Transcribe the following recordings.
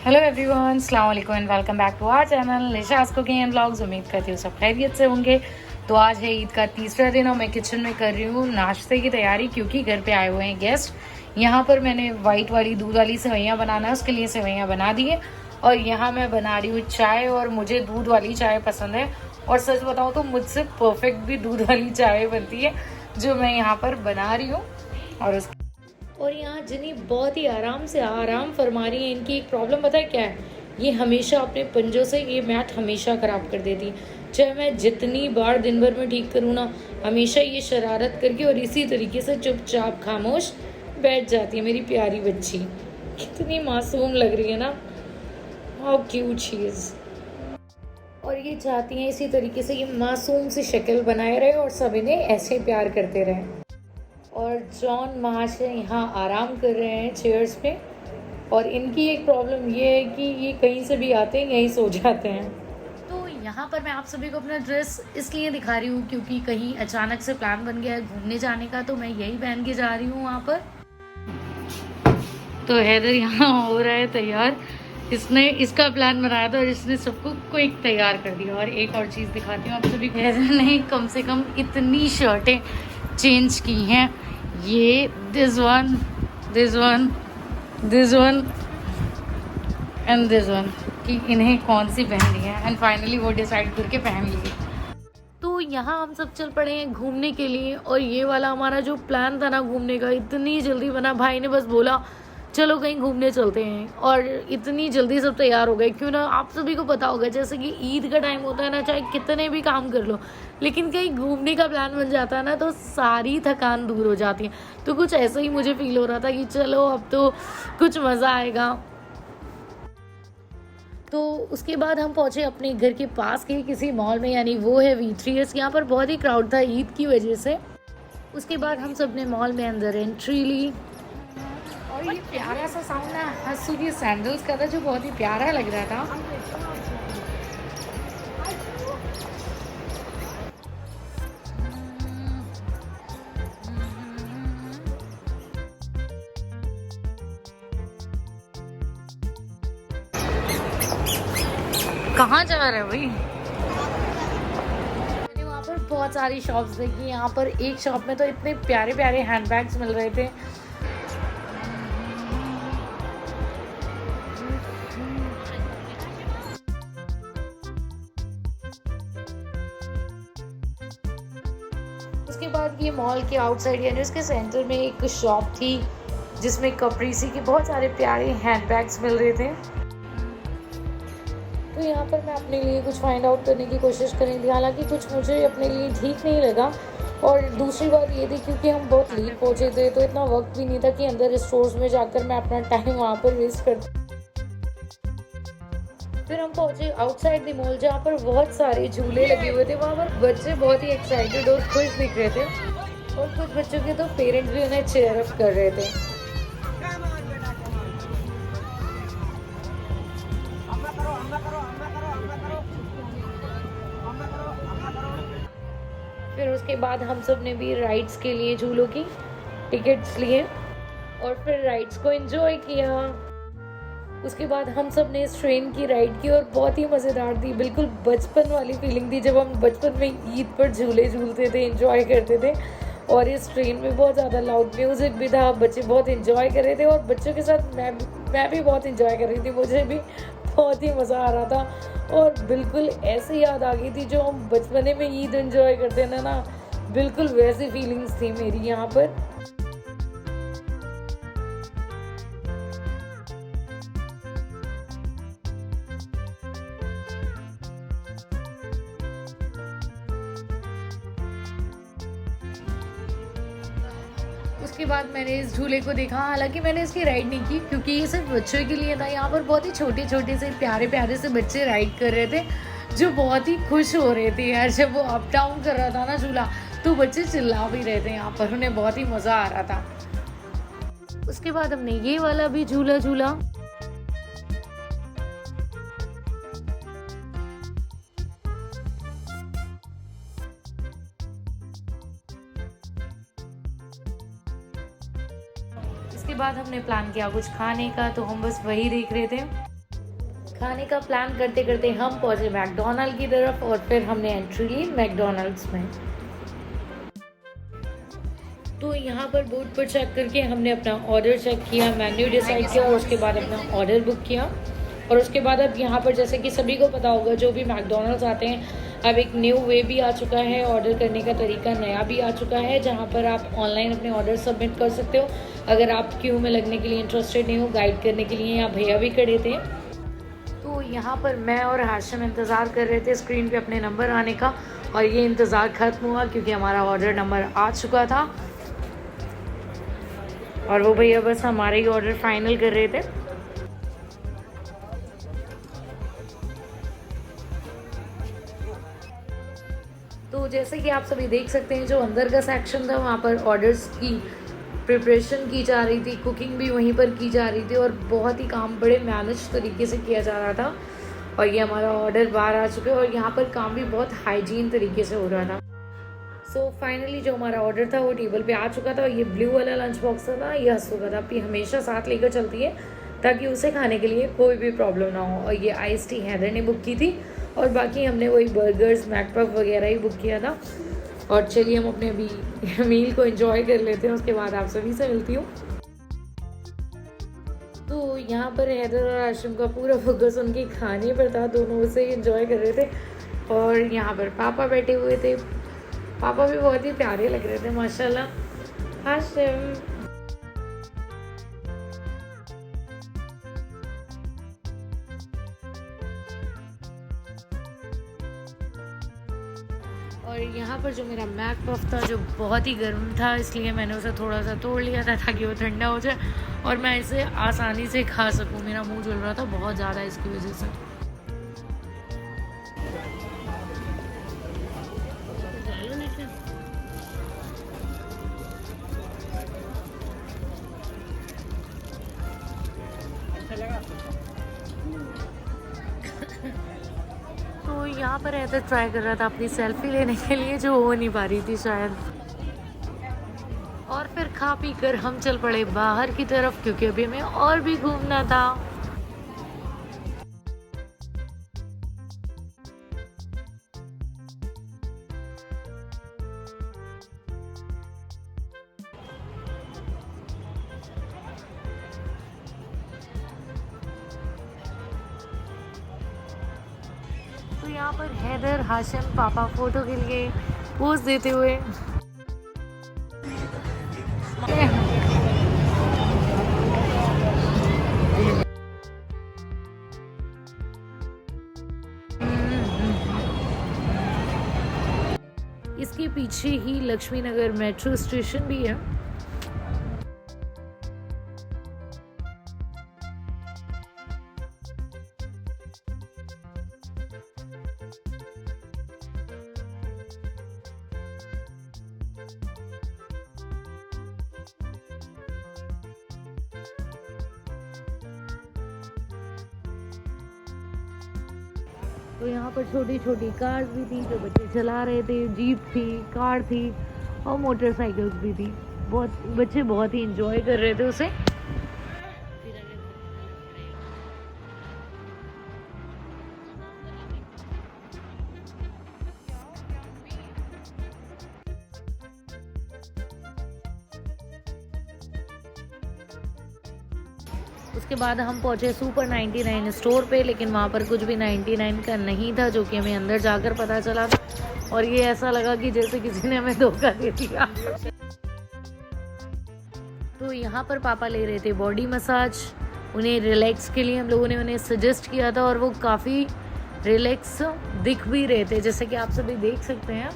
Hello everyone, अस्सलाम वालेकुम and welcome back to our channel Nisha's cooking and vlogs. उम्मीद करती हूँ सब खैरियत से होंगे। तो आज है ईद का तीसरा दिन और मैं किचन में कर रही हूँ नाश्ते की तैयारी, क्योंकि घर पे आए हुए हैं गेस्ट। यहाँ पर मैंने वाइट वाली दूध वाली सेवैयाँ बनाना है, उसके लिए सेवैयाँ बना दी है। और यहाँ मैं बना रही हूँ चाय, और मुझे दूध वाली चाय पसंद है। और सच बताऊँ तो मुझसे परफेक्ट भी दूध वाली चाय बनती है जो मैं यहाँ पर बना रही हूँ। और यहाँ जिनी बहुत ही आराम से आराम फरमा रही है। इनकी एक प्रॉब्लम पता है क्या है, ये हमेशा अपने पंजों से ये मैट हमेशा ख़राब कर देती है। चाहे मैं जितनी बार दिन भर में ठीक करूँ ना, हमेशा ये शरारत करके और इसी तरीके से चुपचाप खामोश बैठ जाती है मेरी प्यारी बच्ची। कितनी मासूम लग रही है ना, हाउ क्यूट शी इज़। और ये चाहती हैं इसी तरीके से ये मासूम सी शक्ल बनाए रहे और सब इन्हें ऐसे प्यार करते रहें। और जॉन महाशय यहाँ आराम कर रहे हैं चेयर्स पे। और इनकी एक प्रॉब्लम ये है कि ये कहीं से भी आते हैं यहीं सो जाते हैं। तो यहाँ पर मैं आप सभी को अपना ड्रेस इसलिए दिखा रही हूँ क्योंकि कहीं अचानक से प्लान बन गया है घूमने जाने का, तो मैं यही पहन के जा रही हूँ वहाँ पर। तो हैदर यहाँ हो रहा है तैयार, इसने इसका प्लान बनाया था और इसने सबको क्विक तैयार कर दिया। और एक और चीज़ दिखाती हूँ आप सभी को, हैदर ने कम से कम इतनी शर्टें चेंज की हैं। ये this one and this one कि इन्हें कौन सी पहननी है, एंड फाइनली वो डिसाइड करके पहन लिए। तो यहाँ हम सब चल पड़े हैं घूमने के लिए। और ये वाला हमारा जो प्लान था ना घूमने का, इतनी जल्दी बना, भाई ने बस बोला चलो कहीं घूमने चलते हैं, और इतनी जल्दी सब तैयार हो गए। क्यों ना, आप सभी को पता होगा जैसे कि ईद का टाइम होता है ना, चाहे कितने भी काम कर लो, लेकिन कहीं घूमने का प्लान बन जाता है ना तो सारी थकान दूर हो जाती है। तो कुछ ऐसा ही मुझे फील हो रहा था कि चलो अब तो कुछ मज़ा आएगा। तो उसके बाद हम पहुंचे अपने घर के पास के किसी मॉल में, यानी वो है V3S। यहाँ पर बहुत ही क्राउड था ईद की वजह से। उसके बाद हम सब ने मॉल में अंदर एंट्री ली। और ये प्यारा सा साउंड ना हंसू की सैंडल्स का था, जो बहुत ही प्यारा लग रहा था। कहाँ जा रहे हो भाई? मैंने वहाँ पर बहुत सारी शॉप्स देखी। यहाँ पर एक शॉप में तो इतने प्यारे प्यारे हैंडबैग्स मिल रहे थे। उसके बाद ये मॉल के आउटसाइड यानी उसके सेंटर में एक शॉप थी जिसमें कपरीसी के बहुत सारे प्यारे हैंडबैग्स मिल रहे थे। तो यहाँ पर मैं अपने लिए कुछ फाइंड आउट करने की कोशिश करी थी, हालांकि कुछ मुझे अपने लिए ठीक नहीं लगा। और दूसरी बात ये थी क्योंकि हम बहुत लेट पहुँचे थे तो इतना वक्त भी नहीं था कि अंदर स्टोर्स में जाकर मैं अपना टाइम वहाँ पर वेस्ट कर। फिर हम पहुँचे आउटसाइड द मॉल जहाँ पर बहुत सारे झूले लगे हुए थे। वहाँ पर बच्चे बहुत ही एक्साइटेड और खुश दिख रहे थे, और कुछ बच्चों के तो पेरेंट्स भी उन्हें चीयर अप कर रहे थे। फिर उसके बाद हम सब ने भी राइड्स के लिए झूलों की टिकट्स लिए और फिर राइड्स को एंजॉय किया। उसके बाद हम सब ने इस ट्रेन की राइड की और बहुत ही मज़ेदार थी, बिल्कुल बचपन वाली फीलिंग थी जब हम बचपन में ईद पर झूले झूलते थे, एंजॉय करते थे। और इस ट्रेन में बहुत ज़्यादा लाउड म्यूज़िक भी था, बच्चे बहुत एंजॉय कर रहे थे और बच्चों के साथ मैं भी बहुत एंजॉय कर रही थी। मुझे भी बहुत ही मज़ा आ रहा था और बिल्कुल ऐसी याद आ गई थी जो हम बचपने में ईद एंजॉय करते थे ना, बिल्कुल वैसी फीलिंग्स थी मेरी यहाँ पर। उसके बाद मैंने इस झूले को देखा, हालांकि मैंने इसकी राइड नहीं की क्योंकि ये सिर्फ बच्चों के लिए था। यहाँ पर बहुत ही छोटे छोटे से प्यारे प्यारे से बच्चे राइड कर रहे थे जो बहुत ही खुश हो रहे थे यार। जब वो अप डाउन कर रहा था ना झूला तो बच्चे चिल्ला भी रहे थे, यहाँ पर उन्हें बहुत ही मज़ा आ रहा था। उसके बाद हमने ये वाला भी झूला झूला। इसके बाद हमने प्लान किया कुछ खाने का, तो हम बस वही देख रहे थे। खाने का प्लान करते करते हम पहुंचे मैकडोनल्ड की तरफ और फिर हमने एंट्री ली मैकडोनल्ड्स में। तो यहाँ पर बोर्ड पर चेक करके हमने अपना ऑर्डर चेक किया, मेन्यू डिसाइड किया और उसके बाद अपना ऑर्डर बुक किया। और उसके बाद अब यहाँ पर जैसे कि सभी को पता होगा जो भी मैकडोनल्ड्स आते हैं, अब एक न्यू वे भी आ चुका है, ऑर्डर करने का तरीका नया भी आ चुका है, जहाँ पर आप ऑनलाइन अपने ऑर्डर सबमिट कर सकते हो। अगर आप क्यू में लगने के लिए इंटरेस्टेड नहीं हो, गाइड करने के लिए यहाँ भैया भी खड़े थे। तो यहाँ पर मैं और हाशिम इंतज़ार कर रहे थे स्क्रीन पे अपने नंबर आने का, और ये इंतज़ार ख़त्म हुआ क्योंकि हमारा ऑर्डर नंबर आ चुका था और वो भैया बस हमारे ही ऑर्डर फाइनल कर रहे थे। तो जैसे कि आप सभी देख सकते हैं, जो अंदर का सेक्शन था वहाँ पर ऑर्डर्स की प्रिपरेशन की जा रही थी, कुकिंग भी वहीं पर की जा रही थी और बहुत ही काम बड़े मैनेज तरीके से किया जा रहा था। और ये हमारा ऑर्डर बाहर आ चुका है और यहाँ पर काम भी बहुत हाइजीन तरीके से हो रहा था। सो फाइनली जो हमारा ऑर्डर था वो टेबल पे आ चुका था और ये ब्लू वाला लंच बॉक्स था, ये हंसू का था। अपनी हमेशा साथ लेकर चलती है ताकि उसे खाने के लिए कोई भी प्रॉब्लम ना हो। और ये आइस टी हैदर ने बुक की थी और बाकी हमने वही बर्गर्स, मैकपफ वगैरह ही बुक किया था। और चलिए हम अपने अभी मील को एंजॉय कर लेते हैं, उसके बाद आप सभी से मिलती हूँ। तो यहाँ पर हैदर और आशिम का पूरा फोकस उनके खाने पर था, दोनों उसे एंजॉय कर रहे थे। और यहाँ पर पापा बैठे हुए थे, पापा भी बहुत ही प्यारे लग रहे थे माशाल्लाह। हाशिम और यहाँ पर जो मेरा मैक पफ था जो बहुत ही गर्म था, इसलिए मैंने उसे थोड़ा सा तोड़ लिया था ताकि वो ठंडा हो जाए और मैं इसे आसानी से खा सकूँ। मेरा मुंह जल रहा था बहुत ज़्यादा इसकी वजह से। तो यहाँ पर ऐसा ट्राई कर रहा था अपनी सेल्फी लेने के लिए, जो हो नहीं पा रही थी शायद। और फिर खा पी कर हम चल पड़े बाहर की तरफ क्योंकि अभी हमें और भी घूमना था। तो यहाँ पर हैदर, हाशिम, पापा फोटो के लिए पोज देते हुए। इसके पीछे ही लक्ष्मी नगर मेट्रो स्टेशन भी है। तो यहाँ पर छोटी छोटी कार्स भी थी जो बच्चे चला रहे थे, जीप थी, कार थी और मोटरसाइकिल्स भी थी। बच्चे बहुत ही इंजॉय कर रहे थे उसे। उसके बाद हम पहुंचे सुपर 99 स्टोर पे, लेकिन वहाँ पर कुछ भी 99 का नहीं था, जो कि हमें अंदर जाकर पता चला था। और ये ऐसा लगा कि जैसे किसी ने हमें धोखा दे दिया। तो यहाँ पर पापा ले रहे थे बॉडी मसाज। उन्हें रिलैक्स के लिए हम लोगों ने उन्हें सजेस्ट किया था और वो काफ़ी रिलैक्स दिख भी रहे थे, जैसे कि आप सभी देख सकते हैं।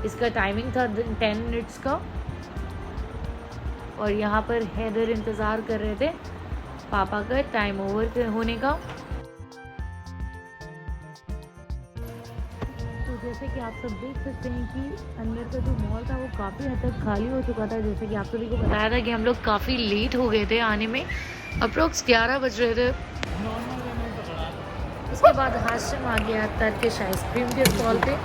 इसका टाइमिंग था 10 मिनट्स का। और यहाँ पर हैदर इंतज़ार कर रहे थे पापा का टाइम ओवर होने का। तो जैसे कि आप सब देख सकते हैं कि अंदर का जो मॉल था वो काफ़ी हद तक खाली हो चुका था। जैसे कि आप सभी को बताया था कि हम लोग काफ़ी लेट हो गए थे आने में, अप्रोक्स 11 बज रहे थे। उसके बाद हाशिम आ गया टर्किश आइसक्रीम के स्टॉल पे।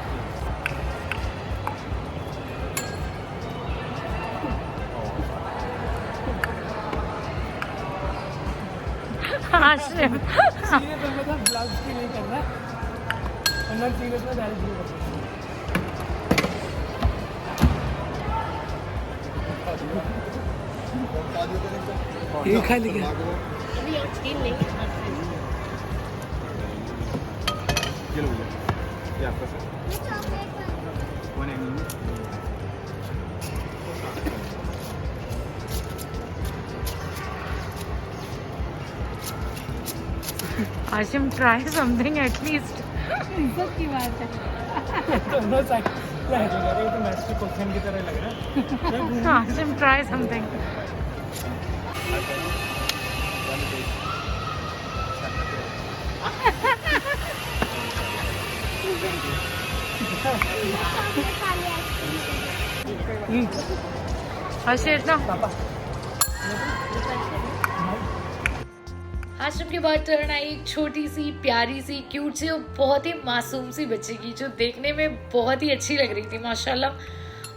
आश्रम सीरियस मतलब ब्लॉग्स की नहीं करना वरना सीरियस में डायरेक्ट व्यू करना। ये खाली क्या आशिम ट्राई समथिंग एटलीस्ट। इज्जत की बात है। दोनों साइड ये तो मैच के क्वेश्चन की तरह लग रहा है। Ashim try something. आशिम ना आश्रम के बाद टर्न आई एक छोटी सी प्यारी सी क्यूट सी और बहुत ही मासूम सी बच्ची की, जो देखने में बहुत ही अच्छी लग रही थी माशाल्लाह।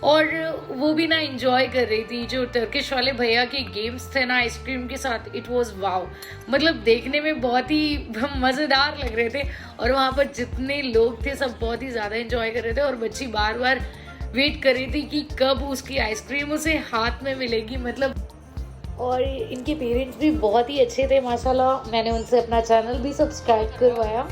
और वो भी ना एंजॉय कर रही थी। जो टर्किश वाले भैया के गेम्स थे ना आइसक्रीम के साथ, इट वाज वाव। मतलब देखने में बहुत ही मज़ेदार लग रहे थे। और वहाँ पर जितने लोग थे सब बहुत ही ज़्यादा एंजॉय कर रहे थे। और बच्ची बार बार वेट कर रही थी कि कब उसकी आइसक्रीम उसे हाथ में मिलेगी। मतलब और इनके पेरेंट्स भी बहुत ही अच्छे थे माशाल्लाह। मैंने उनसे अपना चैनल भी सब्सक्राइब करवाया।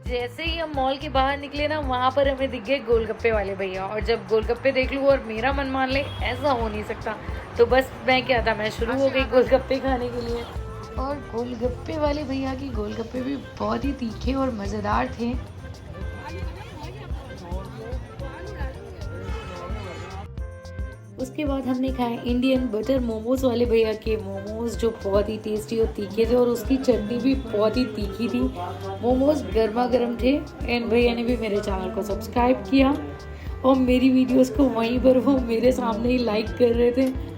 जैसे ही हम मॉल के बाहर निकले ना, वहाँ पर हमें दिख गए गोलगप्पे वाले भैया। और जब गोलगप्पे देख लूँ और मेरा मन मान ले, ऐसा हो नहीं सकता। तो बस मैं क्या था, मैं शुरू हो गई गोलगप्पे खाने के लिए। और गोलगप्पे वाले भैया की गोलगप्पे भी बहुत ही तीखे और मज़ेदार थे। उसके बाद हमने खाए इंडियन बटर मोमोज वाले भैया के मोमोज, जो बहुत ही टेस्टी और तीखे थे। और उसकी चटनी भी बहुत ही तीखी थी। मोमोज गर्मा गर्म थे। एंड भैया ने भी मेरे चैनल को सब्सक्राइब किया और मेरी वीडियोस को वहीं पर वो मेरे सामने ही लाइक कर रहे थे।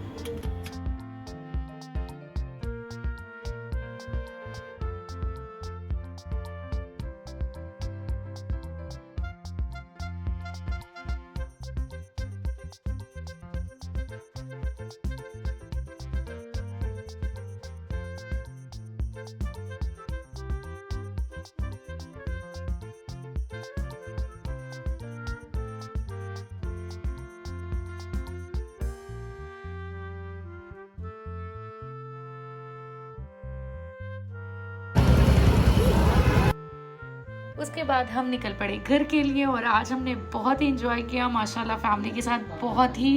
उसके बाद हम निकल पड़े घर के लिए। और आज हमने बहुत ही इंजॉय किया माशाल्लाह फैमिली के साथ। बहुत ही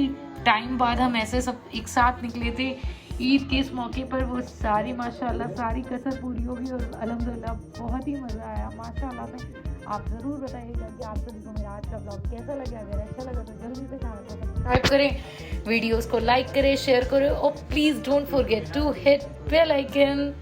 टाइम बाद हम ऐसे सब एक साथ निकले थे ईद के इस मौके पर। वो सारी माशाल्लाह सारी कसर पूरी होगी और अल्हम्दुलिल्लाह बहुत ही मज़ा आया माशाल्लाह में। आप ज़रूर बताइएगा कि आप सभी को मेरा आज का ब्लॉग कैसा लगा। अगर अच्छा लगा तो जल्दी से चैनल को सब्सक्राइब करें, वीडियोज़ को लाइक करें, शेयर करें और please don't forget to hit bell icon.